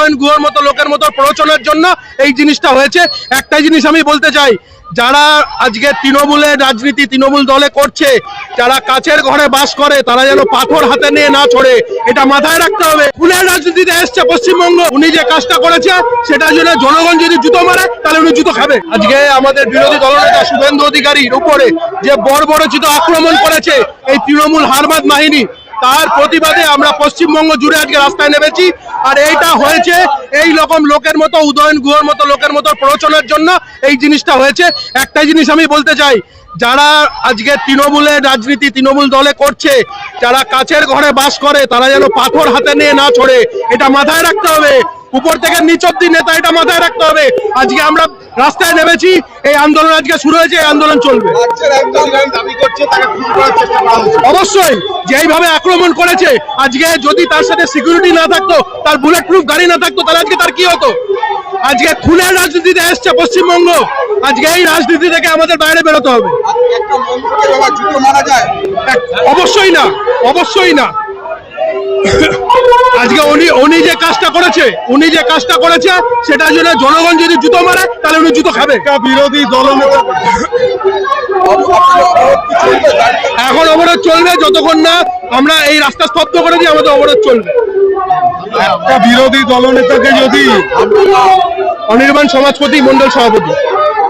উদয়ন গুহর মতো লোকের মতো প্ররোচনার জন্য এই জিনিসটা হয়েছে। একটাই জিনিস আমি বলতে চাই, যারা আজকে তৃণমূলের রাজনীতি তৃণমূল দলে করছে, যারা কাচের ঘরে বাস করে, তারা যেন পাথর হাতে নিয়ে না ছড়ে, এটা মাথায় রাখতে হবে। খুনের রাজনীতিতে এসছে পশ্চিমবঙ্গ, উনি যে কাজটা করেছে সেটার জন্য জনগণ যদি জুতো মারে তাহলে উনি জুতো খাবে। আজকে আমাদের বিরোধী দলনেতা শুভেন্দু অধিকারীর উপরে যে বর্বরচিত আক্রমণ করেছে এই তৃণমূল হারমাদ বাহিনী, তার প্রতিবাদে আমরা পশ্চিমবঙ্গ জুড়ে আজকে রাস্তায় নেমেছি। আর এইটা হয়েছে এই রকম লোকের মতো, উদয়ন গুহর মতো লোকের মতো প্ররোচনার জন্য এই জিনিসটা হয়েছে। একটাই জিনিস আমি বলতে চাই, যারা আজকে তৃণমূলের রাজনীতি তৃণমূল দলে করছে, যারা কাচের ঘরে বাস করে, তারা যেন পাথর হাতে নিয়ে না ছড়ে, এটা মাথায় রাখতে হবে। উপর থেকে নিচ অব্দি নেতা, এটা মাথায় রাখতে হবে। আজকে আমরা রাস্তায় নেমেছি, এই আন্দোলন আজকে শুরু হয়েছে, এই আন্দোলন চলবে। অবশ্যই যেইভাবে আক্রমণ করেছে, আজকে যদি তার সাথে সিকিউরিটি না থাকতো, তার বুলেট প্রুফ গাড়ি না থাকতো, তাহলে আজকে তার কি হতো? আজকে খুনের রাজনীতিতে এসছে পশ্চিমবঙ্গ, আজকে এই রাজনীতি থেকে আমাদের বাইরে বেরোতে হবে। অবশ্যই না, অবশ্যই না। আজকে উনি যে কাজটা করেছে সেটার জন্য জনগণ যদি জুতো মারে তাহলে উনি জুতো খাবে। বিরোধী দলনেতা এখন অবরোধ চলবে, যতক্ষণ না আমরা এই রাস্তা স্তব্ধ করে দিই আমাদের অবরোধ চলবে। একটা বিরোধী দলনেতাকে যদি অনির্বাণ সমাজপতি মন্ডল সভাপতি